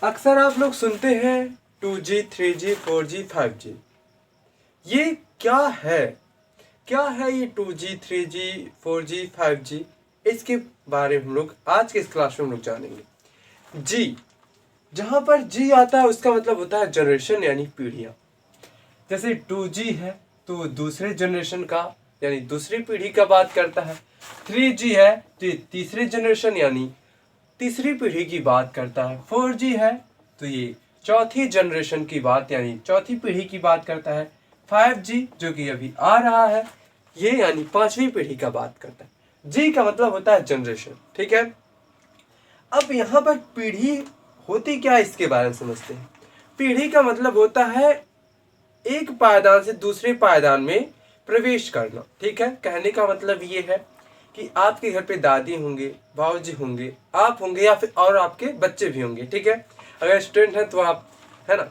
अक्सर आप लोग सुनते हैं 2G, 3G, 4G, 5G। ये क्या है? क्या है ये 2G, 3G, 4G, 5G? इसके बारे में हम लोग आज के इस क्लास में हम लोग जानेंगे। जी, जहाँ पर जी आता है उसका मतलब होता है जनरेशन यानी पीढ़ियाँ। जैसे 2G है तो दूसरे जनरेशन का यानी दूसरी पीढ़ी का बात करता है। 3G है तो तीसरे जनरेशन यानी तीसरी पीढ़ी की बात करता है। 4G है तो ये चौथी जनरेशन की बात यानी चौथी पीढ़ी की बात करता है। 5G जो कि अभी आ रहा है ये यानी पांचवी पीढ़ी का बात करता है। जी का मतलब होता है जनरेशन, ठीक है। अब यहाँ पर पीढ़ी होती क्या है इसके बारे में समझते हैं। पीढ़ी का मतलब होता है एक पायदान से दूसरे पायदान में प्रवेश करना, ठीक है। कहने का मतलब ये है कि आपके घर पे दादी होंगे, बाबूजी होंगे, आप होंगे या फिर और आपके बच्चे भी होंगे, ठीक है। अगर स्टूडेंट हैं तो आप, है ना,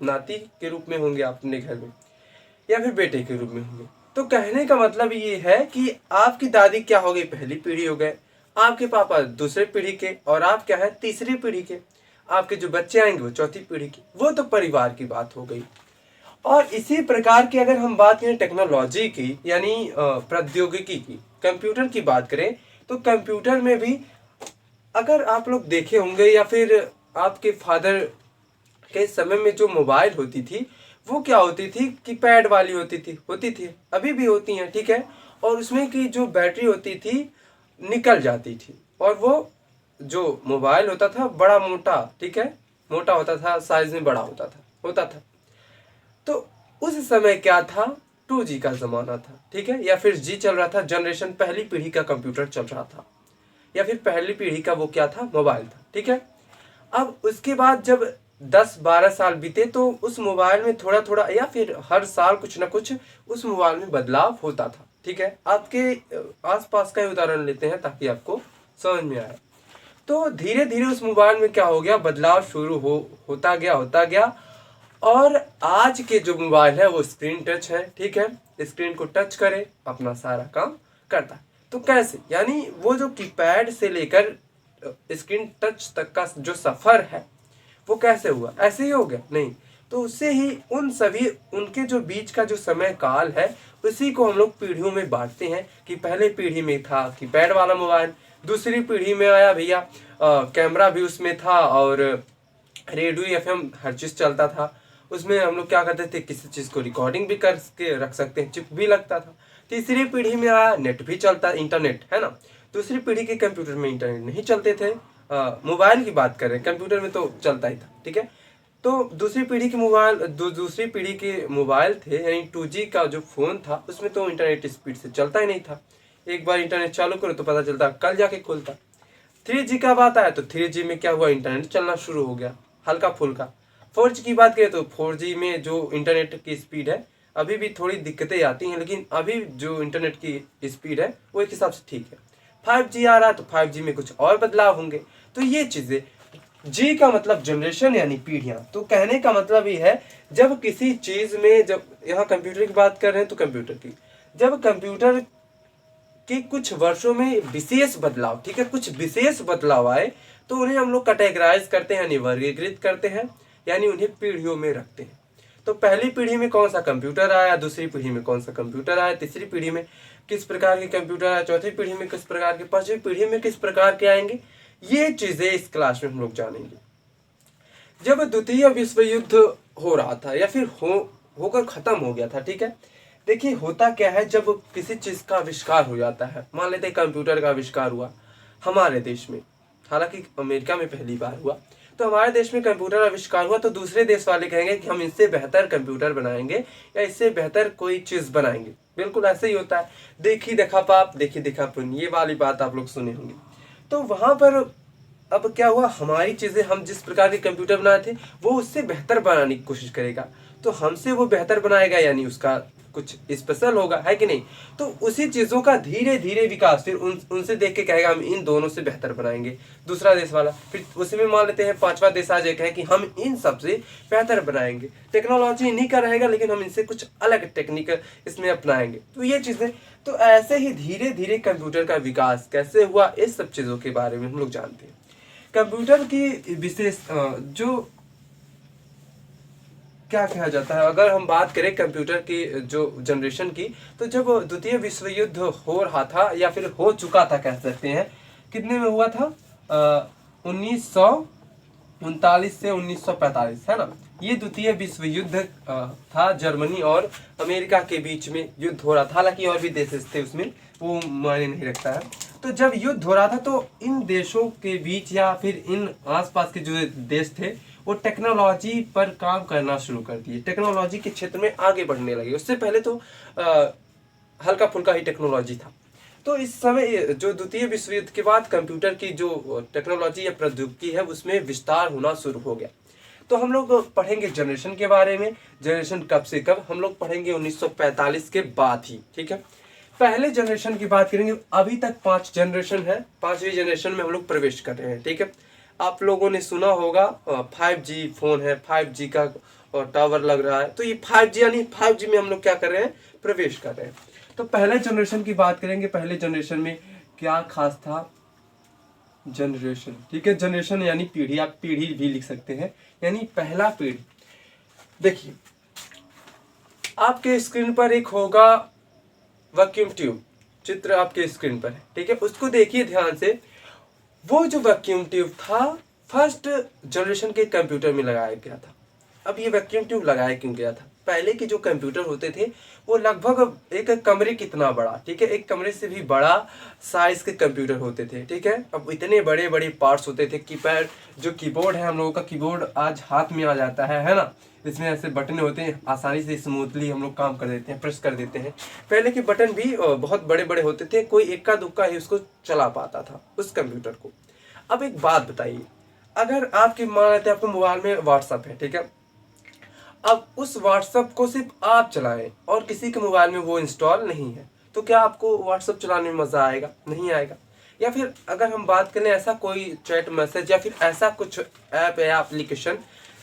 नाती के रूप में होंगे अपने घर में या फिर बेटे के रूप में होंगे। तो कहने का मतलब ये है कि आपकी दादी क्या हो गई, पहली पीढ़ी हो गए, आपके पापा दूसरे पीढ़ी के और आप क्या है, तीसरी पीढ़ी के। आपके जो बच्चे आएंगे वो चौथी पीढ़ी की। वो तो परिवार की बात हो गई। और इसी प्रकार की अगर हम बात करें टेक्नोलॉजी की यानी प्रौद्योगिकी की, कंप्यूटर की बात करें तो कंप्यूटर में भी अगर आप लोग देखे होंगे या फिर आपके फादर के समय में जो मोबाइल होती थी वो क्या होती थी, कीपैड वाली होती थी, अभी भी होती हैं, ठीक है। और उसमें की जो बैटरी होती थी निकल जाती थी और वो जो मोबाइल होता था बड़ा मोटा, ठीक है, मोटा होता था, साइज में बड़ा होता था। तो उस समय क्या था, 2G का जमाना था, ठीक है, या फिर जी चल रहा था, जनरेशन पहली पीढ़ी का कंप्यूटर चल रहा था या फिर पहली पीढ़ी का वो क्या था, मोबाइल था, ठीक है। अब उसके बाद जब 10-12 साल बीते तो उस मोबाइल में थोड़ा थोड़ा या फिर हर साल कुछ ना कुछ उस मोबाइल में बदलाव होता था, ठीक है। आपके आसपास का ही उदाहरण लेते हैं ताकि आपको समझ में आए। तो धीरे धीरे उस मोबाइल में क्या हो गया, बदलाव शुरू होता गया और आज के जो मोबाइल है वो स्क्रीन टच है, ठीक है। स्क्रीन को टच करे अपना सारा काम करता है। तो कैसे, यानी वो जो कीपैड से लेकर स्क्रीन टच तक का जो सफर है वो कैसे हुआ, ऐसे ही हो गया? नहीं, तो उससे ही उन सभी उनके जो बीच का जो समय काल है उसी को हम लोग पीढ़ियों में बांटते हैं कि पहले पीढ़ी में था कीपैड वाला मोबाइल, दूसरी पीढ़ी में आया भैया कैमरा भी उसमें था और रेडियो एफएम हर चीज चलता था। उसमें हम लोग क्या करते थे, किसी चीज को रिकॉर्डिंग भी करके रख सकते हैं, चिप भी लगता था। तीसरी पीढ़ी में आया नेट भी चलता, इंटरनेट, है ना। दूसरी पीढ़ी के कंप्यूटर में इंटरनेट नहीं चलते थे, मोबाइल की बात कर रहे हैं, कंप्यूटर में तो चलता ही था, ठीक है। तो दूसरी पीढ़ी के मोबाइल दूसरी पीढ़ी के मोबाइल थे यानी 2G का जो फोन था उसमें तो इंटरनेट स्पीड से चलता ही नहीं था। एक बार इंटरनेट चालू करो तो पता चलता कल जाके खुलता। 3G का बात आया तो 3G में क्या हुआ, इंटरनेट चलना शुरू हो गया हल्का फुल्का। 4G की बात करें तो 4G में जो इंटरनेट की स्पीड है अभी भी थोड़ी दिक्कतें आती हैं, लेकिन अभी जो इंटरनेट की स्पीड है वो एक हिसाब से ठीक है। 5G आ रहा है तो 5G में कुछ और बदलाव होंगे। तो ये चीजें, जी का मतलब जनरेशन यानी पीढ़ियां। तो कहने का मतलब ये है जब किसी चीज में, जब यहाँ कंप्यूटर की बात कर रहे हैं तो कंप्यूटर की, जब कंप्यूटर कि कुछ वर्षों में विशेष बदलाव, ठीक है, कुछ विशेष बदलाव आए तो उन्हें हम लोग कैटेगराइज करते हैं यानी वर्गीकृत करते हैं, यानी उन्हें पीढ़ियों में रखते हैं। तो पहली पीढ़ी में कौन सा कंप्यूटर आया, दूसरी पीढ़ी में कौन सा कंप्यूटर आया, तीसरी पीढ़ी में किस प्रकार के कंप्यूटर आया, चौथी पीढ़ी में किस प्रकार के, पांचवी पीढ़ी में किस प्रकार के आएंगे, ये चीजें इस क्लास में हम लोग जानेंगे। जब द्वितीय विश्व युद्ध हो रहा था या फिर होकर खत्म हो गया था, ठीक है। देखिए होता क्या है, जब किसी चीज का आविष्कार हो जाता है, मान लेते हैं कंप्यूटर का आविष्कार हुआ हमारे देश में, हालांकि अमेरिका में पहली बार हुआ, तो हमारे देश में कंप्यूटर आविष्कार हुआ तो दूसरे देश वाले कहेंगे कि हम इससे बेहतर कंप्यूटर बनाएंगे या इससे बेहतर कोई चीज बनाएंगे। बिल्कुल ऐसे ही होता है, देखी देखा पाप, देखी देखा पुण्य, ये वाली बात आप लोग सुने होंगे। तो वहां पर अब क्या हुआ, हमारी चीजें, हम जिस प्रकार के कंप्यूटर बनाए थे वो उससे बेहतर बनाने की कोशिश करेगा, तो हमसे वो बेहतर बनाएगा यानी उसका कुछ स्पेशल होगा, है कि नहीं। तो उसी चीजों का धीरे धीरे विकास, फिर उनसे देख के कहेगा हम इन दोनों से बेहतर बनाएंगे, दूसरा देश वाला, फिर उसी में मान लेते हैं पांचवा देश आ जाए कि हम इन सबसे बेहतर बनाएंगे, टेक्नोलॉजी इन्हीं का रहेगा लेकिन हम इनसे कुछ अलग टेक्निक इसमें अपनाएंगे। तो ये चीजें, तो ऐसे ही धीरे धीरे कंप्यूटर का विकास कैसे हुआ, इस सब चीजों के बारे में हम लोग जानते हैं। कंप्यूटर की विशेष जो क्या कहा जाता है, अगर हम बात करें कंप्यूटर की जो जनरेशन की, तो जब द्वितीय विश्व युद्ध हो रहा था या फिर हो चुका था कह सकते हैं, कितने में हुआ था, 1939 से 1945, है ना। ये द्वितीय विश्व युद्ध था, जर्मनी और अमेरिका के बीच में युद्ध हो रहा था। हालांकि और भी देश थे उसमें, वो मायने नहीं रखता है। तो जब युद्ध हो रहा था तो इन देशों के बीच या फिर इन आसपास के जो देश थे वो टेक्नोलॉजी पर काम करना शुरू कर दिए, टेक्नोलॉजी के क्षेत्र में आगे बढ़ने लगे। उससे पहले तो हल्का फुल्का ही टेक्नोलॉजी था। तो इस समय जो द्वितीय विश्व युद्ध के बाद कंप्यूटर की जो टेक्नोलॉजी या प्रौद्योगिकी है उसमें विस्तार होना शुरू हो गया। तो हम लोग पढ़ेंगे जनरेशन के बारे में। जनरेशन कब से कब, हम लोग पढ़ेंगे 1945 के बाद ही, ठीक है। पहले जनरेशन की बात करेंगे। अभी तक 5 जनरेशन है, 5वीं जनरेशन में हम लोग प्रवेश कर रहे हैं, ठीक है। आप लोगों ने सुना होगा 5G फोन है, 5G का टावर लग रहा है। तो ये 5G यानी 5G में हम लोग क्या कर रहे हैं, प्रवेश कर रहे हैं। तो पहले जनरेशन की बात करेंगे। पहले जनरेशन में क्या खास था, जनरेशन, ठीक है। जनरेशन यानी पीढ़ी, आप पीढ़ी भी लिख सकते हैं, यानी पहला पीढ़ी। देखिए आपके स्क्रीन पर एक होगा वैक्यूम ट्यूब, चित्र आपके स्क्रीन पर है, ठीक है। उसको देखिए ध्यान से। वो जो वैक्यूम ट्यूब था फर्स्ट जनरेशन के कंप्यूटर में लगाया गया था। अब ये वैक्यूम ट्यूब लगाया क्यों गया था? पहले के जो कंप्यूटर होते थे वो लगभग एक कमरे कितना बड़ा, ठीक है, एक कमरे से भी बड़ा साइज के कंप्यूटर होते थे, ठीक है। अब इतने बड़े बड़े पार्ट्स होते थे। कीपैड, जो कीबोर्ड है हम लोगों का, कीबोर्ड आज हाथ में आ जाता है ना। इसमें ऐसे बटन होते हैं, आसानी से स्मूथली हम लोग काम कर देते हैं, प्रेस कर देते हैं। पहले के बटन भी बहुत बड़े बड़े होते थे, कोई इक्का दुक्का ही उसको चला पाता था उस कंप्यूटर को। अब एक बात बताइए, अगर आपके मान लेते हैं आपके मोबाइल में व्हाट्सअप है, ठीक है। अब उस व्हाट्सअप को सिर्फ आप चलाएं और किसी के मोबाइल में वो इंस्टॉल नहीं है, तो क्या आपको व्हाट्सअप चलाने में मजा आएगा? नहीं आएगा। या फिर अगर हम बात करें ऐसा कोई चैट मैसेज या फिर ऐसा कुछ ऐप या एप्लीकेशन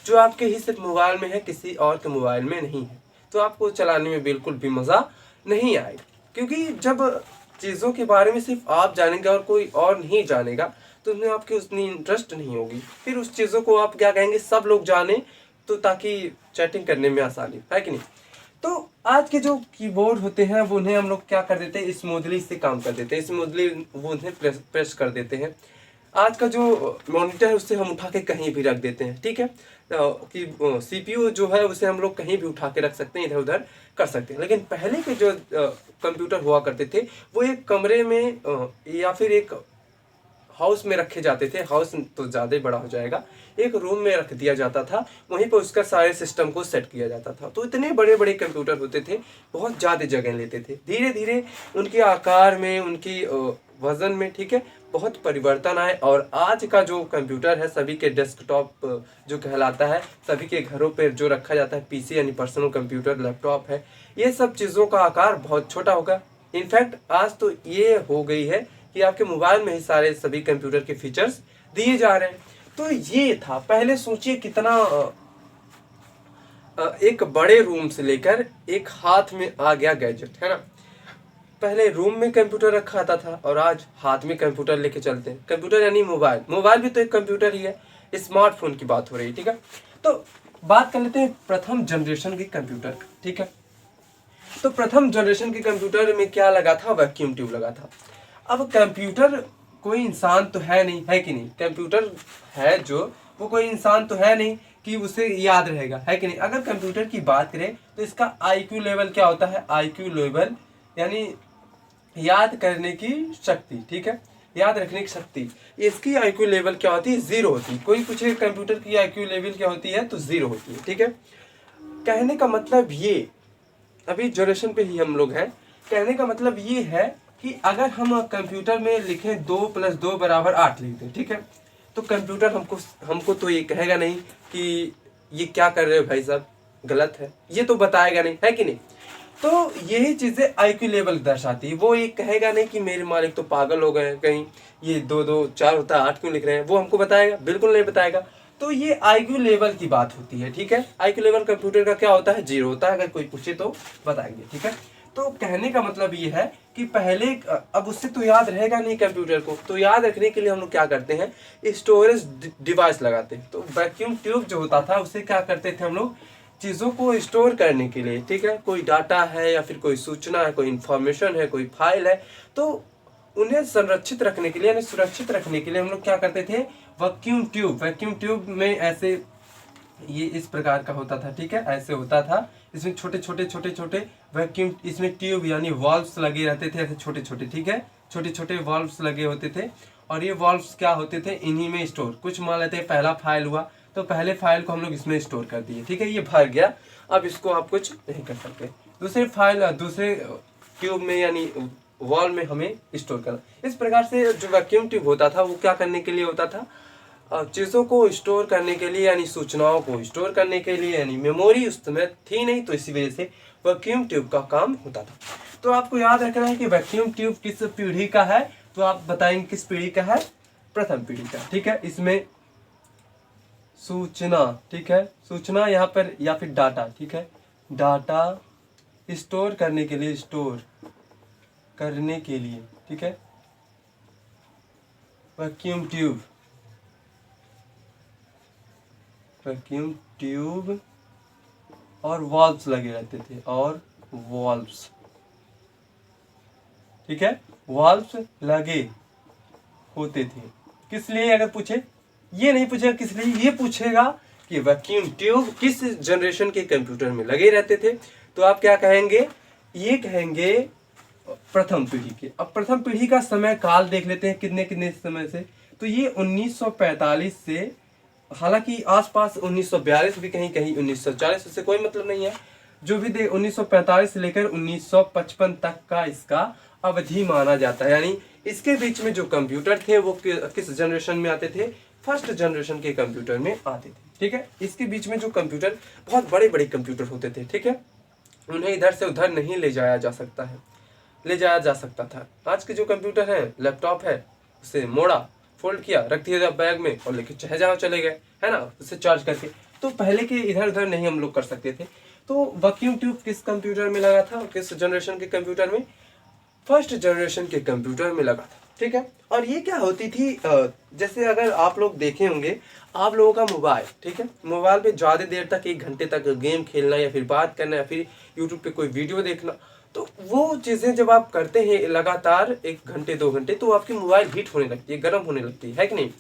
जो आपके ही सिर्फ मोबाइल में है, किसी और के मोबाइल में नहीं है, तो आपको चलाने में बिल्कुल भी मजा नहीं आएगा। क्योंकि जब चीज़ों के बारे में सिर्फ आप जानेंगे और कोई और नहीं जानेगा तो उसमें आपकी उतनी इंटरेस्ट नहीं होगी। फिर उस चीज़ों को आप क्या कहेंगे, सब लोग जाने, तो ताकि चैटिंग करने में आसानी, है कि नहीं। तो आज के जो कीबोर्ड होते हैं वो उन्हें हम लोग क्या कर देते हैं, स्मूथली से काम कर देते हैं, स्मूथली वो उन्हें प्रेस कर देते हैं। आज का जो मॉनिटर है उससे हम उठा के कहीं भी रख देते हैं, ठीक है। कि CPU जो है उसे हम लोग कहीं भी उठा के रख सकते हैं, इधर उधर कर सकते हैं। लेकिन पहले के जो कंप्यूटर हुआ करते थे वो एक कमरे में या फिर एक हाउस में रखे जाते थे। हाउस तो ज़्यादा बड़ा हो जाएगा, एक रूम में रख दिया जाता था, वहीं पर उसका सारे सिस्टम को सेट किया जाता था। तो इतने बड़े बड़े कंप्यूटर होते थे, बहुत ज़्यादा जगह लेते थे। धीरे धीरे उनके आकार में, उनकी वजन में, ठीक है, बहुत परिवर्तन आए। और आज का जो कंप्यूटर है सभी के डेस्कटॉप जो कहलाता है, सभी के घरों पर जो रखा जाता है PC यानी पर्सनल कंप्यूटर, लैपटॉप है, ये सब चीज़ों का आकार बहुत छोटा होगा। इनफैक्ट आज तो ये हो गई है कि आपके मोबाइल में ही सारे सभी कंप्यूटर के फीचर्स दिए जा रहे हैं। तो ये था पहले। सोचिए कितना एक बड़े रूम से लेकर एक हाथ में आ गया गैजेट, है ना। पहले रूम में कंप्यूटर रखा आता था और आज हाथ में कंप्यूटर लेके चलते हैं। कंप्यूटर यानी मोबाइल, मोबाइल भी तो एक कंप्यूटर ही है। स्मार्टफोन की बात हो रही है, ठीक है। तो बात कर लेते हैं प्रथम जनरेशन के कंप्यूटर, ठीक है। तो प्रथम जनरेशन के कंप्यूटर में क्या लगा था, वैक्यूम ट्यूब लगा था। अब कंप्यूटर कोई इंसान तो है नहीं, है कि नहीं। कंप्यूटर है जो, वो कोई इंसान तो है नहीं कि उसे याद रहेगा, है कि नहीं। अगर कंप्यूटर की बात करें तो इसका IQ लेवल क्या होता है, IQ लेवल यानी याद करने की शक्ति, ठीक है, याद रखने की शक्ति। इसकी IQ लेवल क्या होती है, 0 होती है। कोई पूछे कंप्यूटर की IQ लेवल क्या होती है, तो 0 होती है, ठीक है। कहने का मतलब ये, अभी जनरेशन पे ही हम लोग हैं, कहने का मतलब ये है कि अगर हम कंप्यूटर में लिखें 2 + 2 = 8 लिख दें, ठीक है, तो कंप्यूटर हमको तो ये कहेगा नहीं कि ये क्या कर रहे हो भाई साहब, गलत है, ये तो बताएगा नहीं, है कि नहीं। तो यही चीज़ें IQ लेवल दर्शाती है। वो ये कहेगा नहीं कि मेरे मालिक तो पागल हो गए हैं, कहीं ये 2 2 4 होता है 8 क्यों लिख रहे हैं, वो हमको बताएगा, बिल्कुल नहीं बताएगा। तो ये IQ लेवल की बात होती है, ठीक है। IQ लेवल कंप्यूटर का क्या होता है, 0 होता है। अगर कोई पूछे तो बताएंगे, ठीक है। तो कहने का मतलब ये है कि पहले अब उससे तो याद रहेगा नहीं कंप्यूटर को, तो याद रखने के लिए हम लोग क्या करते हैं, स्टोरेज डिवाइस लगाते हैं। तो वैक्यूम ट्यूब जो होता था उससे क्या करते थे हम लोग, चीज़ों को स्टोर करने के लिए, ठीक है, कोई डाटा है या फिर कोई सूचना है, कोई इंफॉर्मेशन है, कोई फाइल है, तो उन्हें संरक्षित रखने के लिए यानी सुरक्षित रखने के लिए हम लोग क्या करते थे, वैक्यूम ट्यूब में ऐसे ये इस प्रकार का होता था, ठीक है, ऐसे होता था। इसमें छोटे छोटे वैक्यूम, इसमें ट्यूब यानी वाल्व्स लगे रहते थे ऐसे छोटे छोटे, ठीक है, छोटे छोटे वाल्व्स लगे होते थे। और ये वाल्व्स क्या होते थे, इन्हीं में स्टोर, कुछ मान लेते हैं पहला फाइल हुआ तो पहले फाइल को हम लोग इसमें स्टोर कर दिए, ठीक है, ये भर गया, अब इसको आप कुछ नहीं कर सकते। दूसरे फाइल दूसरे ट्यूब में यानी वॉल में हमें स्टोर करना। इस प्रकार से जो वैक्यूम ट्यूब होता था वो क्या करने के लिए होता था, चीज़ों को स्टोर करने के लिए यानी सूचनाओं को स्टोर करने के लिए, यानी मेमोरी उस समय थी नहीं, तो इसी वजह से वैक्यूम ट्यूब का काम होता था। तो आपको याद रखना है कि वैक्यूम ट्यूब किस पीढ़ी का है, तो आप बताएंगे किस पीढ़ी का है, प्रथम पीढ़ी का, ठीक है। इसमें सूचना, ठीक है, सूचना यहाँ पर या फिर डाटा, ठीक है, डाटा स्टोर करने के लिए, ठीक है, वैक्यूम ट्यूब और वाल्व्स लगे रहते थे, और वाल्व्स, ठीक है, वाल्व्स लगे होते थे। किस लिए, अगर पूछे, ये नहीं पूछेगा किस लिए, ये पूछेगा कि वैक्यूम ट्यूब किस जनरेशन के कंप्यूटर में लगे रहते थे, तो आप क्या कहेंगे, ये कहेंगे प्रथम पीढ़ी के। अब प्रथम पीढ़ी का समय काल देख लेते हैं कितने कितने समय से, तो ये 1945 से, हालांकि आसपास 1942 भी कहीं कहीं 1940, उससे कोई मतलब नहीं है, जो भी दे 1945 से लेकर 1955 तक का इसका अवधि माना जाता है। यानी इसके बीच में जो कंप्यूटर थे वो किस जनरेशन में आते थे, फर्स्ट जनरेशन के कंप्यूटर में आते थे, ठीक है। इसके बीच में जो कंप्यूटर बहुत बड़े बड़े कंप्यूटर होते थे, ठीक है, उन्हें इधर से उधर नहीं ले जाया जा सकता था। आज के जो कंप्यूटर है, लैपटॉप है, उसे मोड़ा, फोल्ड किया, रख दिया बैग में और लेके चाहे जहाँ चले गए, है ना, उसे चार्ज करके। तो पहले के इधर उधर नहीं हम लोग कर सकते थे। तो वैक्यूम ट्यूब किस कंप्यूटर में लगा था, किस जनरेशन के कंप्यूटर में, फर्स्ट जनरेशन के कंप्यूटर में लगा था, ठीक है। और ये क्या होती थी, जैसे अगर आप लोग देखे होंगे, आप लोगों का मोबाइल, ठीक है, मोबाइल पे ज़्यादा देर तक 1 घंटे तक गेम खेलना या फिर बात करना या फिर यूट्यूब पे कोई वीडियो देखना, तो वो चीज़ें जब आप करते हैं लगातार 1 घंटे 2 घंटे, तो आपकी मोबाइल हीट होने लगती है, गर्म होने लगती है कि नहीं।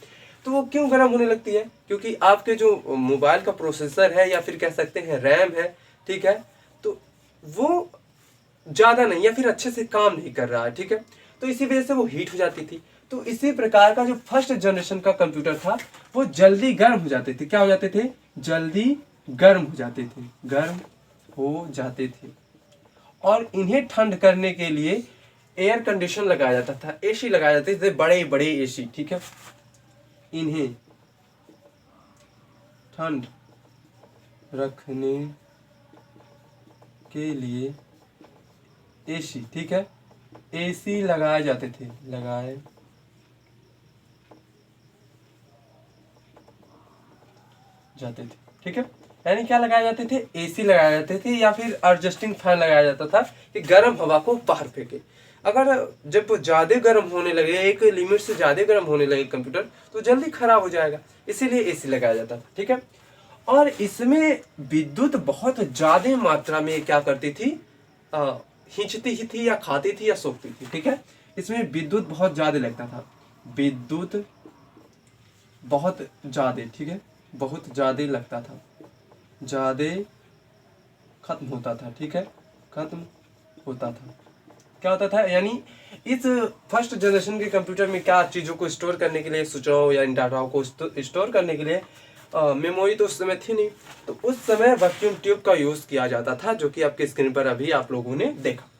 तो वो क्यों गर्म होने लगती है, क्योंकि आपके जो मोबाइल का प्रोसेसर है या फिर कह सकते हैं रैम है, ठीक है, तो वो ज़्यादा नहीं या फिर अच्छे से काम नहीं कर रहा है, ठीक है, तो इसी वजह से वो हीट हो जाती थी। तो इसी प्रकार का जो फर्स्ट जनरेशन का कंप्यूटर था वो जल्दी गर्म हो जाते थे, क्या हो जाते थे, जल्दी गर्म हो जाते थे। और इन्हें ठंड करने के लिए एयर कंडीशन लगाया जाता था, एसी लगाए जाते थे, बड़े बड़े एसी, ठीक है, इन्हें ठंड रखने के लिए एसी, ठीक है, एसी लगाए जाते थे, ठीक है। यानी क्या लगाए जाते थे, एसी लगाए जाते थे या फिर एडजस्टिंग फैन लगाया जाता था कि गर्म हवा को बाहर फेंके। अगर जब ज़्यादा गर्म होने लगे, एक लिमिट से ज़्यादा गर्म होने लगे कंप्यूटर, तो जल्दी खराब हो जाएगा, इसीलिए एसी लगाया जाता था, ठीक है। और इसमें विद्युत बहुत ज़्यादा मात्रा में क्या करती थी, खींचती ही थी या खाती थी या सोखती थी, ठीक है। इसमें विद्युत बहुत ज़्यादा लगता था, विद्युत बहुत ज़्यादा, ठीक है, बहुत ज़्यादा लगता था, ज़्यादा खत्म होता था, ठीक है, खत्म होता था, क्या होता था, यानी इस फर्स्ट जनरेशन के कंप्यूटर में क्या चीज़ों को स्टोर करने के लिए, सूचनाओं या इन डाटाओं को स्टोर करने के लिए मेमोरी तो उस समय थी नहीं, तो उस समय वैक्यूम ट्यूब का यूज़ किया जाता था, जो कि आपके स्क्रीन पर अभी आप लोगों ने देखा।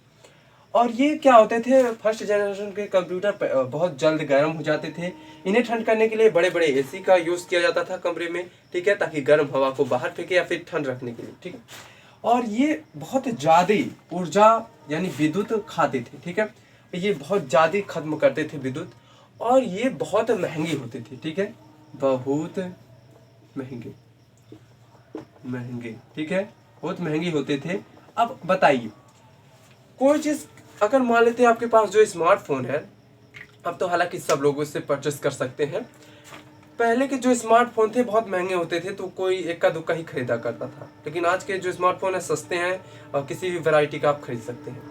और ये क्या होते थे, फर्स्ट जनरेशन के कंप्यूटर बहुत जल्द गर्म हो जाते थे। इन्हें ठंड करने के लिए बड़े बड़े एसी का यूज़ किया जाता था कमरे में, ठीक है, ताकि गर्म हवा को बाहर फेंके या फिर ठंड रखने के लिए, ठीक है। और ये बहुत ज़्यादा ऊर्जा यानी विद्युत खाते थे, ठीक है, ये बहुत ज़्यादा खत्म करते थे विद्युत, और ये बहुत महंगे होते थे, ठीक है, बहुत महंगे, ठीक है, बहुत महंगे होते थे। अब बताइए, कोई चीज़ अगर मान लेते हैं आपके पास जो स्मार्टफोन है, अब तो हालांकि सब लोग उससे परचेस कर सकते हैं। पहले के जो स्मार्टफोन थे बहुत महंगे होते थे, तो कोई इक्का दुक्का ही खरीदा करता था, लेकिन आज के जो स्मार्टफोन है सस्ते हैं और किसी भी वैरायटी का आप खरीद सकते हैं।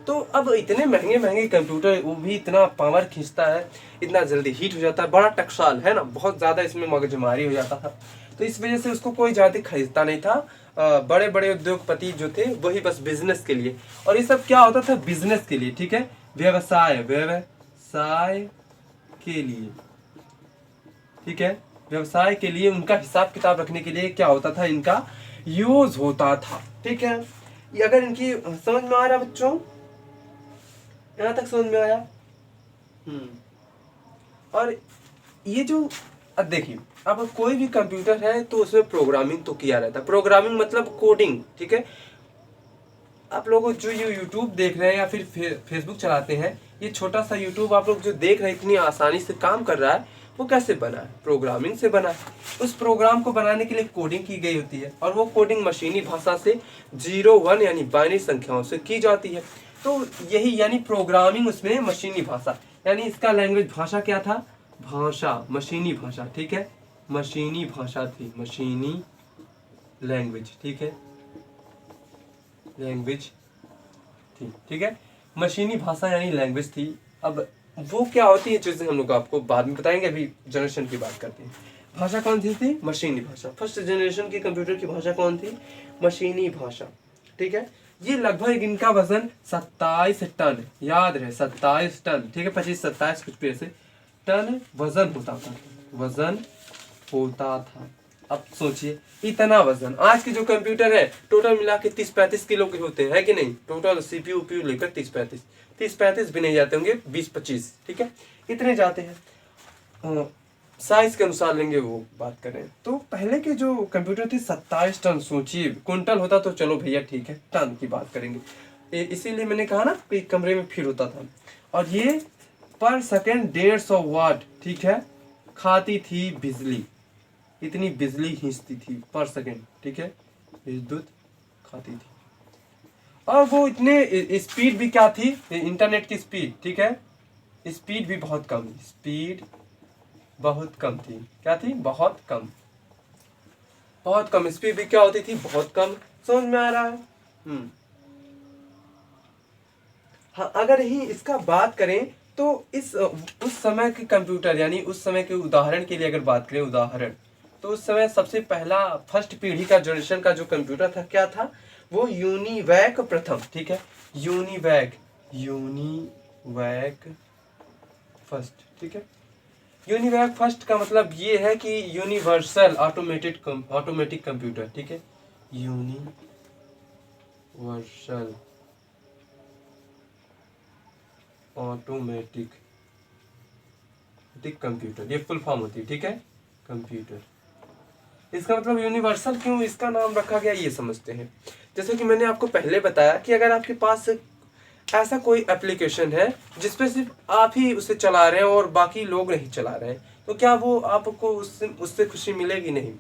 तो अब इतने महंगे महंगे कंप्यूटर, वो भी इतना पावर खींचता है, इतना जल्दी हीट हो जाता है, बड़ा टकसाल है ना, बहुत ज़्यादा इसमें मगजमारी हो जाता था। तो इस वजह से उसको कोई ज़्यादा खरीदता नहीं था। बड़े बड़े उद्योगपति जो थे वही बस बिजनेस के लिए, और ये सब क्या होता था, बिजनेस के लिए, ठीक है, व्यवसाय व्यवसाय के लिए, ठीक है, व्यवसाय के लिए, उनका हिसाब किताब रखने के लिए क्या होता था, इनका यूज होता था, ठीक है। ये अगर इनकी समझ में आ रहा बच्चों, यहाँ तक समझ में आया? और ये जो, अब देखिए, अब कोई भी कंप्यूटर है तो उसमें प्रोग्रामिंग तो किया रहता है। प्रोग्रामिंग मतलब कोडिंग, ठीक है। आप लोग जो ये यूट्यूब देख रहे हैं या फिर फेसबुक चलाते हैं, ये छोटा सा यूट्यूब आप लोग जो देख रहे हैं इतनी आसानी से काम कर रहा है, वो कैसे बना है? प्रोग्रामिंग से बना है। उस प्रोग्राम को बनाने के लिए कोडिंग की गई होती है, और वो कोडिंग मशीनी भाषा से 0-1 यानी बाइनरी संख्याओं से की जाती है। तो यही यानी प्रोग्रामिंग, उसमें मशीनी भाषा, यानी इसका लैंग्वेज भाषा क्या था? भाषा, मशीनी भाषा, ठीक है, मशीनी भाषा थी, मशीनी लैंग्वेज, ठीक है, लैंग्वेज थी, ठीक है, मशीनी भाषा यानी लैंग्वेज थी। अब वो क्या होती है चीज़ें हम लोग आपको बाद में बताएंगे, अभी जनरेशन की बात करते हैं। भाषा कौन सी थी? मशीनी भाषा। फर्स्ट जनरेशन की कंप्यूटर की भाषा कौन थी? मशीनी भाषा, ठीक है। ये लगभग इनका वजन 27 टन, याद रहे 27 टन, ठीक है, 25-27 कुछ भी ऐसे टन वजन होता था, वजन होता था। अब सोचिए इतना वजन, आज के जो कंप्यूटर है टोटल मिला के 30-35 किलो के होते हैं, है कि नहीं? टोटल सीपीयू उपीयू लेकर 30-35 भी नहीं जाते होंगे, 20-25, ठीक है, इतने जाते हैं। साइज के अनुसार लेंगे वो बात करें तो पहले के जो कंप्यूटर थे 27 टन, सोचिए कुंटल होता तो चलो भैया ठीक है, टन की बात करेंगे। इसीलिए मैंने कहा ना कि कमरे में फिर होता था। और ये पर सेकेंड 150 वाट, ठीक है, खाती थी बिजली, इतनी बिजली खींचती थी पर सेकेंड, ठीक है, विद्युत खाती थी। और वो इतने स्पीड भी क्या थी, इंटरनेट की स्पीड, ठीक है, स्पीड भी बहुत कम, स्पीड बहुत कम थी। क्या थी? बहुत कम, बहुत कम स्पीड भी क्या होती थी? बहुत कम। समझ में आ रहा है? हाँ, अगर ही इसका बात करें तो इस उस समय के कंप्यूटर, यानी उस समय के उदाहरण के लिए अगर बात करें, उदाहरण, तो उस समय सबसे पहला फर्स्ट पीढ़ी का जनरेशन का जो कंप्यूटर था क्या था? वो यूनिवैक प्रथम, ठीक है, यूनिवैक, यूनिवैक फर्स्ट, ठीक है। यूनिवैक फर्स्ट का मतलब ये है कि यूनिवर्सल ऑटोमेटिक कंप्यूटर, ठीक है, यूनिवर्सल ऑटोमेटिक कंप्यूटर, ये फुल फॉर्म होती है, ठीक है, कंप्यूटर। इसका मतलब यूनिवर्सल क्यों इसका नाम रखा गया ये समझते हैं। जैसे कि मैंने आपको पहले बताया कि अगर आपके पास ऐसा कोई एप्लीकेशन है जिसपे सिर्फ आप ही उसे चला रहे हैं और बाकी लोग नहीं चला रहे हैं, तो क्या वो आपको उससे खुशी मिलेगी? नहीं।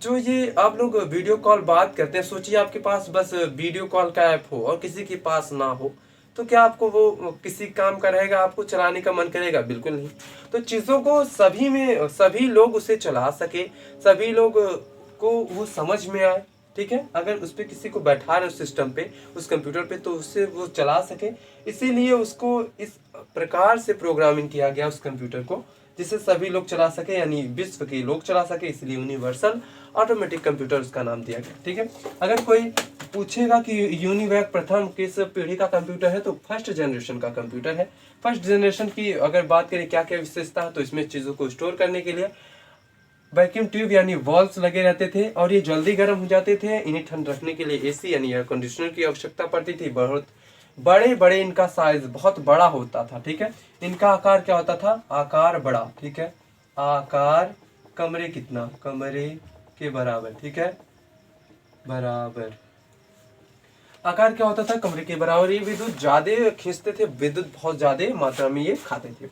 जो ये आप लोग वीडियो कॉल बात करते हैं, सोचिए आपके पास बस वीडियो कॉल का ऐप हो और किसी के पास ना हो, तो क्या आपको वो किसी काम का रहेगा? आपको चलाने का मन करेगा? बिल्कुल नहीं। तो चीज़ों को सभी लोग उसे चला सके, सभी लोग को वो समझ में आए, ठीक है, अगर उस पर किसी को बैठा रहे उस सिस्टम पे, उस कंप्यूटर पे, तो उससे वो चला सके, इसीलिए उसको इस प्रकार से प्रोग्रामिंग किया गया उस कंप्यूटर को, जिसे सभी लोग चला सके, यानी विश्व के लोग चला सके, इसलिए यूनिवर्सल ऑटोमेटिक कंप्यूटर उसका नाम दिया गया, ठीक है। अगर कोई पूछेगा कि यूनिवैक प्रथम किस पीढ़ी का कंप्यूटर है, तो फर्स्ट जनरेशन का कंप्यूटर है। फर्स्ट जनरेशन की अगर बात करें क्या क्या विशेषता है, तो इसमें चीज़ों को स्टोर करने के लिए वैक्यूम ट्यूब यानी वॉल्व्स लगे रहते थे, और ये जल्दी गर्म हो जाते थे। इन्हें ठंड रखने के लिए एसी यानी एयर कंडीशनर की आवश्यकता पड़ती थी। बहुत बड़े बड़े इनका साइज बहुत बड़ा होता था, ठीक है। इनका आकार क्या होता था? आकार बड़ा, ठीक है, आकार कमरे कितना? कमरे के बराबर, ठीक है, बराबर। आकार क्या होता था? कमरे के बराबर। ये विद्युत ज्यादा खींचते थे, विद्युत बहुत ज्यादा मात्रा में ये खाते थे।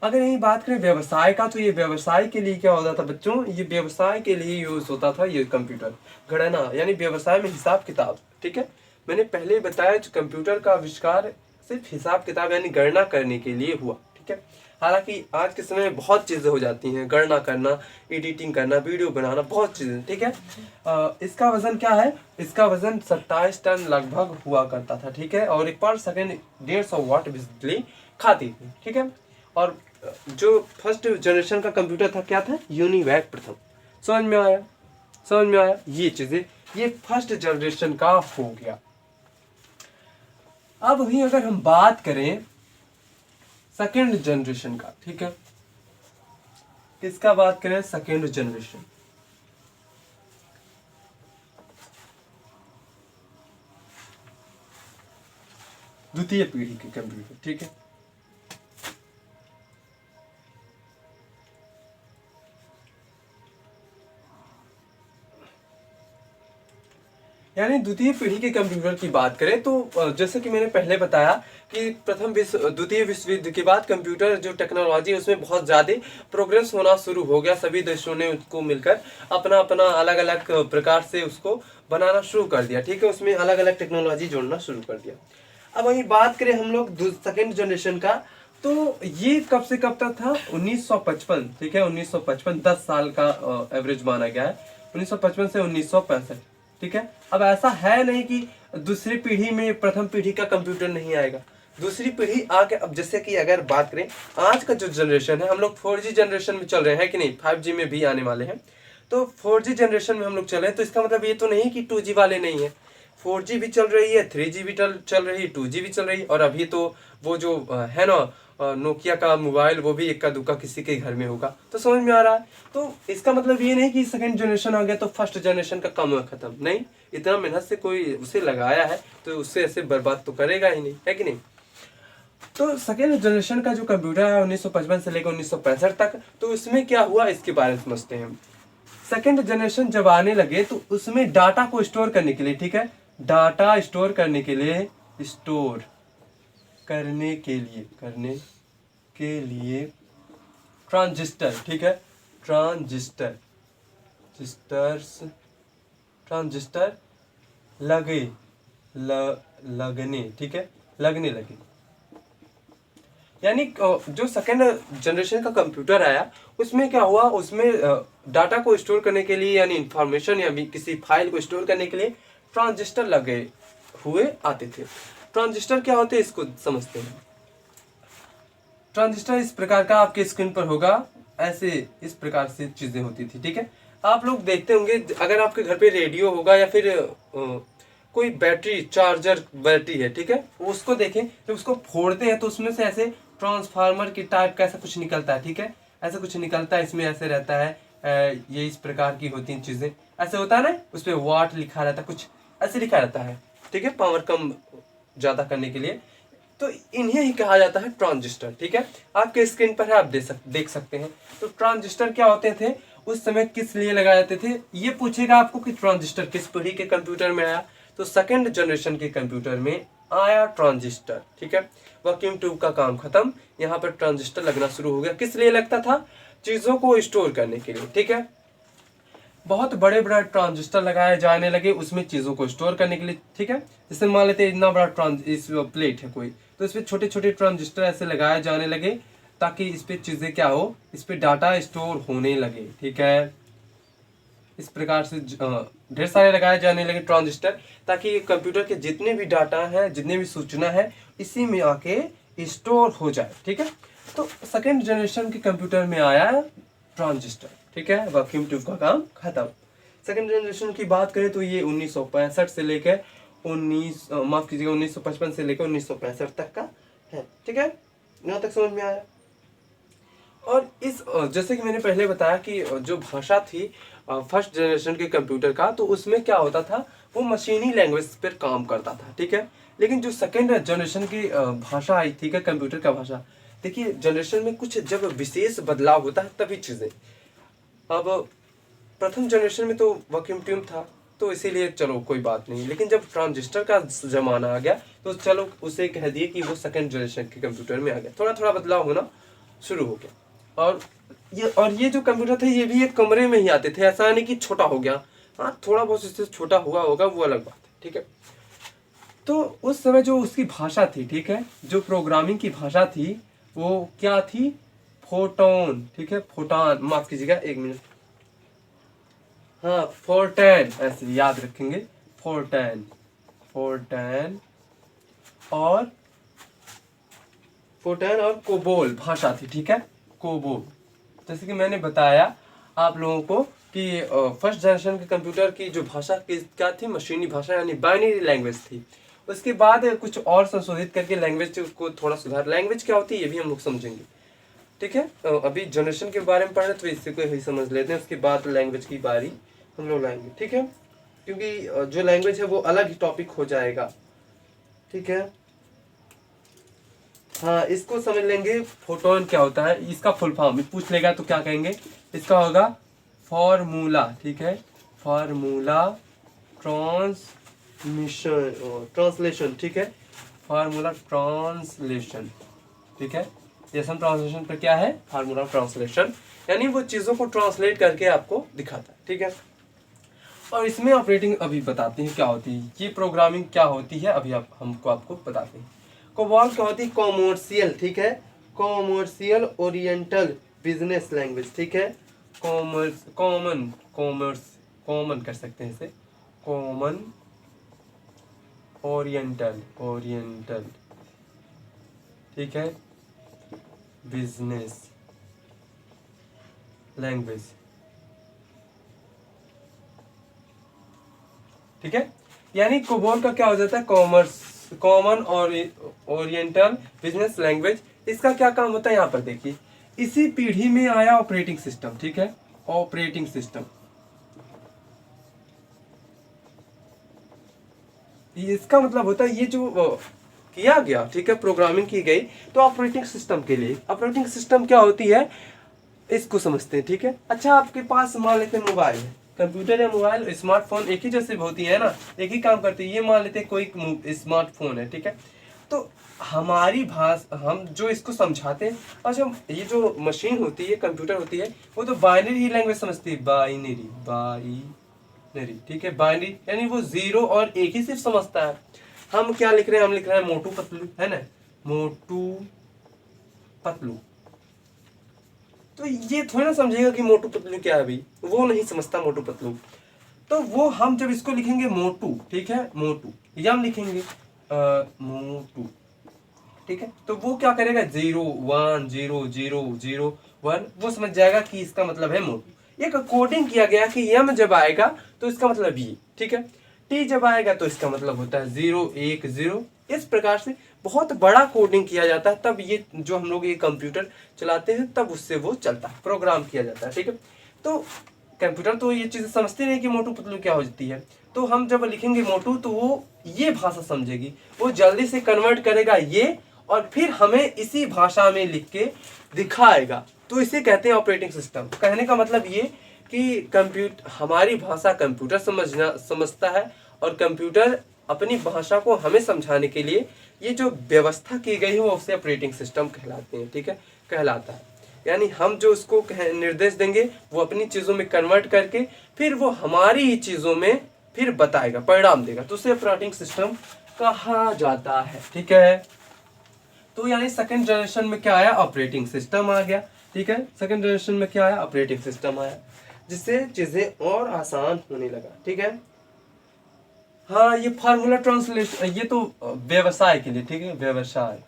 अगर यही बात करें व्यवसाय का, तो ये व्यवसाय के लिए क्या होता था बच्चों? ये व्यवसाय के लिए यूज होता था ये कंप्यूटर, गणना यानी व्यवसाय में हिसाब किताब, ठीक है, मैंने पहले ही बताया कंप्यूटर का आविष्कार सिर्फ हिसाब किताब यानी गणना करने के लिए हुआ, ठीक है। हालांकि आज के समय में बहुत चीज़ें हो जाती हैं, गणना करना, एडिटिंग करना, वीडियो बनाना, बहुत चीज़ें, ठीक है। इसका वजन क्या है, इसका वजन 27 टन लगभग हुआ करता था, ठीक है। और एक पर सेकेंड 150 वाट बिजली खाती थी, ठीक है। और जो फर्स्ट जनरेशन का कंप्यूटर था क्या था, यूनिवैक प्रथम। समझ में आया, समझ में आया। ये चीज़ें, ये फर्स्ट जनरेशन का हो गया। अब वही अगर हम बात करें सेकेंड जनरेशन का, ठीक है, किसका बात करें, सेकेंड जनरेशन। द्वितीय पीढ़ी के कंप्यूटर, ठीक है। यानी द्वितीय पीढ़ी के कंप्यूटर की बात करें तो जैसे कि मैंने पहले बताया कि द्वितीय विश्व युद्ध के बाद कंप्यूटर जो टेक्नोलॉजी है उसमें बहुत ज़्यादा प्रोग्रेस होना शुरू हो गया। सभी देशों ने उसको मिलकर अपना अपना अलग अलग प्रकार से उसको बनाना शुरू कर दिया, ठीक है। उसमें अलग अलग टेक्नोलॉजी जोड़ना शुरू कर दिया। अब वही बात करें हम लोग सेकेंड जनरेशन का, तो ये कब से कब तक था, 1955, ठीक है। 1955 10 साल का एवरेज माना गया है, 1955 से 1965, ठीक है। अब ऐसा है नहीं कि दूसरी पीढ़ी में प्रथम पीढ़ी का कंप्यूटर नहीं आएगा, दूसरी पीढ़ी आके, अब जैसे कि अगर बात करें आज का जो जनरेशन है, हम लोग 4G जनरेशन में चल रहे हैं कि नहीं, 5G में भी आने वाले हैं। तो 4G जनरेशन में हम लोग चल रहे हैं, तो इसका मतलब ये तो नहीं कि 2G वाले नहीं है, 4G भी चल रही है, 3G भी चल रही है, 2G भी चल रही है। और अभी तो वो जो है ना नोकिया का मोबाइल, वो भी इक्का दुक्का किसी के घर में होगा। तो समझ में आ रहा है। तो इसका मतलब ये नहीं कि सेकंड जनरेशन आ गया तो फर्स्ट जनरेशन का काम खत्म, नहीं। इतना मेहनत से कोई उसे लगाया है तो उससे ऐसे बर्बाद तो करेगा ही नहीं, है कि नहीं। तो सेकेंड जनरेशन का जो कंप्यूटर है 1955 से लेकर 1965 तक, तो उसमें क्या हुआ इसके बारे में समझते हैं। सेकेंड जनरेशन जब आने लगे तो उसमें डाटा को स्टोर करने के लिए, ठीक है, डाटा स्टोर करने के लिए, स्टोर करने के लिए ट्रांजिस्टर, ठीक है, ट्रांजिस्टर लगने, ठीक है, लगने लगे। यानी जो सेकेंड जनरेशन का कंप्यूटर आया उसमें क्या हुआ, उसमें डाटा को स्टोर करने के लिए यानी इंफॉर्मेशन या किसी फाइल को स्टोर करने के लिए ट्रांजिस्टर लगे हुए आते थे। ट्रांजिस्टर क्या होते हैं इसको समझते हैं। ट्रांजिस्टर इस प्रकार का आपके स्क्रीन पर होगा, ऐसे इस प्रकार से चीजें होती थी, ठीक है। आप लोग देखते होंगे अगर आपके घर पे रेडियो होगा या फिर कोई बैटरी चार्जर बैटरी है, ठीक है, उसको देखें जब उसको फोड़ते हैं तो उसमें से ऐसे ट्रांसफार्मर की टाइप का ऐसा कुछ निकलता है, ठीक है, ऐसा कुछ निकलता है, इसमें ऐसे रहता है, ये इस प्रकार की होती हैं चीजें, ऐसे होता है ना, उस पर वाट लिखा रहता है, कुछ ऐसे लिखा रहता है, ठीक है, पावर कम ज्यादा करने के लिए। तो इन्हें ही कहा जाता है ट्रांजिस्टर, ठीक है। आपके स्क्रीन पर है, आप देख सकते हैं। तो ट्रांजिस्टर क्या होते थे उस समय, किस लिए लगाए जाते थे, ये पूछेगा आपको कि ट्रांजिस्टर किस पीढ़ी के कंप्यूटर में आया, तो सेकंड जनरेशन के कंप्यूटर में आया ट्रांजिस्टर, ठीक है। वैक्यूम ट्यूब का काम खत्म, यहाँ पर ट्रांजिस्टर लगना शुरू हो गया। किस लिए लगता था, चीजों को स्टोर करने के लिए, ठीक है। बहुत बड़े बड़े ट्रांजिस्टर लगाए जाने लगे उसमें चीजों को स्टोर करने के लिए, ठीक है। जैसे मान लेते हैं इतना बड़ा इस प्लेट है कोई, तो इसमें छोटे छोटे ट्रांजिस्टर ऐसे लगाए जाने लगे ताकि इस पे चीजें क्या हो, इस पे डाटा स्टोर होने लगे, ठीक है। इस प्रकार से ढेर सारे लगाए जाने लगे ट्रांजिस्टर, ताकि कंप्यूटर के जितने भी डाटा है, जितने भी सूचना है, इसी में आके स्टोर हो जाए, ठीक है। तो सेकेंड जनरेशन के कंप्यूटर में आया ट्रांजिस्टर, ठीक है, वैक्यूम ट्यूब का काम खत्म। सेकेंड जनरेशन की बात करें तो ये 1965 से लेकर 1955 से लेकर 1965 तक का है, ठीक है। यहाँ तक समझ में आया। और इस जैसे कि मैंने पहले बताया कि जो भाषा थी फर्स्ट जनरेशन के कंप्यूटर का, तो उसमें क्या होता था, वो मशीनी लैंग्वेज पर काम करता था, ठीक है। लेकिन जो सेकेंड जनरेशन की भाषा आई थी क्या, कंप्यूटर का भाषा, देखिए जनरेशन में कुछ जब विशेष बदलाव होता है तभी चीजें। अब प्रथम जनरेशन में तो वैक्यूम ट्यूब था तो इसीलिए चलो कोई बात नहीं, लेकिन जब ट्रांजिस्टर का जमाना आ गया तो चलो उसे कह दिए कि वो सेकेंड जनरेशन के कंप्यूटर में आ गया, थोड़ा थोड़ा बदलाव होना शुरू हो गया। और ये जो कंप्यूटर थे ये भी एक कमरे में ही आते थे, ऐसा नहीं कि छोटा हो गया, हाँ थोड़ा बहुत इससे छोटा हुआ होगा वो अलग बात है, ठीक है। तो उस समय जो उसकी भाषा थी, ठीक है, जो प्रोग्रामिंग की भाषा थी वो क्या थी, फोटोन, ठीक है, फोटान, माफ कीजिएगा एक मिनट, हाँ फोर्टैन, ऐसे याद रखेंगे, फोर्टैन, फोर्टैन और फोर्टैन और कोबोल भाषा थी, ठीक है, कोबोल। जैसे कि मैंने बताया आप लोगों को कि फर्स्ट जनरेशन के कंप्यूटर की जो भाषा की क्या थी, मशीनी भाषा यानी बाइनरी लैंग्वेज थी। उसके बाद कुछ और संशोधित करके लैंग्वेज को थोड़ा सुधार, लैंग्वेज क्या होती है ये भी हम लोग समझेंगे, ठीक है। अभी जनरेशन के बारे में पढ़ रहे तो इससे कोई ही समझ लेते हैं, उसके बाद लैंग्वेज की बारी हम लोग लाएंगे, ठीक है, क्योंकि जो लैंग्वेज है वो अलग ही टॉपिक हो जाएगा, ठीक है। हाँ, इसको समझ लेंगे, फोटोन क्या होता है, इसका फुल फॉर्म पूछ लेगा तो क्या कहेंगे, इसका होगा फॉर्मूला, ठीक है, फॉर्मूला ट्रांसमिशन, ट्रांसलेशन, ठीक है, फार्मूला ट्रांसलेशन, ठीक है। जैसे हम ट्रांसलेशन पर क्या है, फार्मूला ट्रांसलेशन, यानी वो चीज़ों को ट्रांसलेट करके आपको दिखाता है, ठीक है। और इसमें ऑपरेटिंग अभी बताते हैं क्या होती है, ये प्रोग्रामिंग क्या होती है अभी आपको बताते हैं। कोबॉल क्या होती है, कॉमर्शियल, ठीक है, कॉमर्शियल ओरिएंटल बिजनेस लैंग्वेज, ठीक है, कॉमन कर सकते हैं इसे, कॉमन ओरिएंटल, ठीक है, बिजनेस लैंग्वेज, ठीक है। यानी कोबोल का क्या हो जाता है, कॉमन और ओरिएंटल बिजनेस लैंग्वेज। इसका क्या काम होता है यहाँ पर देखिए, इसी पीढ़ी में आया ऑपरेटिंग सिस्टम, ठीक है, ऑपरेटिंग सिस्टम, इसका मतलब होता है ये जो किया गया, ठीक है, प्रोग्रामिंग की गई तो ऑपरेटिंग सिस्टम के लिए। ऑपरेटिंग सिस्टम क्या होती है इसको समझते हैं, ठीक है। अच्छा, आपके पास मान लेते हैं मोबाइल है, कंप्यूटर या मोबाइल स्मार्टफोन एक ही जैसे होती है ना, एक ही काम करती है। ये मान लेते हैं कोई स्मार्टफोन है, ठीक है, तो हमारी भाषा हम जो इसको समझाते हैं, अच्छा ये जो मशीन होती है, कंप्यूटर होती है, वो तो बाइनरी ही लैंग्वेज समझती है, बाइनरी, ठीक है, बाइनरी यानी वो जीरो और एक ही सिर्फ समझता है। हम क्या लिख रहे हैं, हम लिख रहे हैं मोटू पतलू, है ना, मोटू पतलू, तो ये थोड़ी ना समझेगा कि मोटू पतलू क्या है, अभी वो नहीं समझता मोटू पतलू। तो वो हम जब इसको लिखेंगे मोटू, ठीक है, मोटू, या हम लिखेंगे मोटू, ठीक है, तो वो क्या करेगा, 0 1 0 0 0 1, वो समझ जाएगा कि इसका मतलब है मोटू। एक कोडिंग किया गया कि यम जब आएगा तो इसका मतलब ये, ठीक है, टी जब आएगा तो इसका मतलब होता है 0 1 0। इस प्रकार से बहुत बड़ा कोडिंग किया जाता है, तब ये जो हम लोग ये कंप्यूटर चलाते हैं तब उससे वो चलता है, प्रोग्राम किया जाता है, ठीक है। तो कंप्यूटर तो ये चीज़ समझते नहीं कि मोटू पतलू क्या होती है, तो हम जब लिखेंगे मोटू तो वो ये भाषा समझेगी, वो जल्दी से कन्वर्ट करेगा ये, और फिर हमें इसी भाषा में लिख के दिखाएगा। तो इसे कहते हैं ऑपरेटिंग सिस्टम। कहने का मतलब ये कि हमारी भाषा कंप्यूटर समझता है, और कंप्यूटर अपनी भाषा को हमें समझाने के लिए ये जो व्यवस्था की गई है वो उसे ऑपरेटिंग सिस्टम कहलाते हैं, ठीक है, कहलाता है। यानी हम जो उसको निर्देश देंगे वो अपनी चीज़ों में कन्वर्ट करके फिर वो हमारी ही चीज़ों में फिर बताएगा, परिणाम देगा, तो उसे ऑपरेटिंग सिस्टम कहा जाता है, ठीक है। तो यानी सेकंड जनरेशन में क्या आया, ऑपरेटिंग सिस्टम आ गया, ठीक है, सेकंड जनरेशन में क्या आया, ऑपरेटिंग सिस्टम आया, जिससे चीज़ें और आसान होने लगा, ठीक है। हाँ, ये फार्मूला ट्रांसलेशन ये तो व्यवसाय के लिए, ठीक है, व्यवसाय।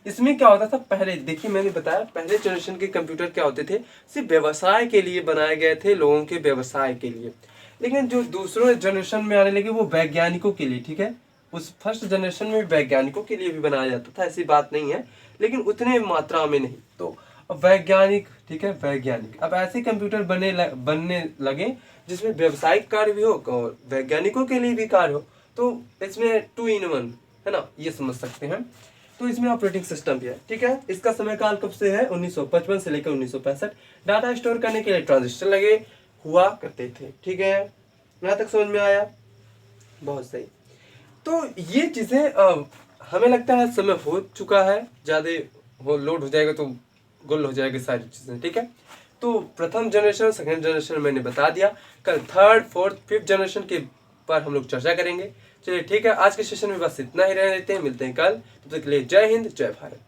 इसमें क्या होता था, पहले देखिए मैंने बताया पहले जनरेशन के कंप्यूटर क्या होते थे, सिर्फ व्यवसाय के लिए बनाए गए थे, लोगों के व्यवसाय के लिए। लेकिन जो दूसरे जनरेशन में आने लगे वो वैज्ञानिकों के लिए, ठीक है। उस फर्स्ट जनरेशन में वैज्ञानिकों के लिए भी बनाया जाता था, ऐसी बात नहीं है, लेकिन उतने मात्रा में नहीं। तो वैज्ञानिक, ठीक है, वैज्ञानिक, अब ऐसे कंप्यूटर बनने लगे जिसमें व्यावसायिक कार्य भी हो और वैज्ञानिकों के लिए भी कार्य हो, तो इसमें 2 in 1 है ना, ये समझ सकते हैं। तो इसमें ऑपरेटिंग सिस्टम भी है, ठीक है। इसका समय काल कब से है, 1955 से लेकर 1965। डाटा स्टोर करने के लिए ट्रांजिस्टर लगे हुआ करते थे, ठीक है, यहाँ तक समझ में आया, बहुत सही। तो ये चीज़ें हमें लगता है समय हो चुका है, ज़्यादा लोड हो जाएगा तो गुल हो जाएगी सारी चीज़ें, ठीक है। तो प्रथम जनरेशन सेकेंड जनरेशन मैंने बता दिया, कल थर्ड फोर्थ फिफ्थ जनरेशन के पर हम लोग चर्चा करेंगे। चलिए ठीक है, आज के सेशन में बस इतना ही रहने देते हैं, मिलते हैं कल। तब तक के लिए जय हिंद, जय भारत।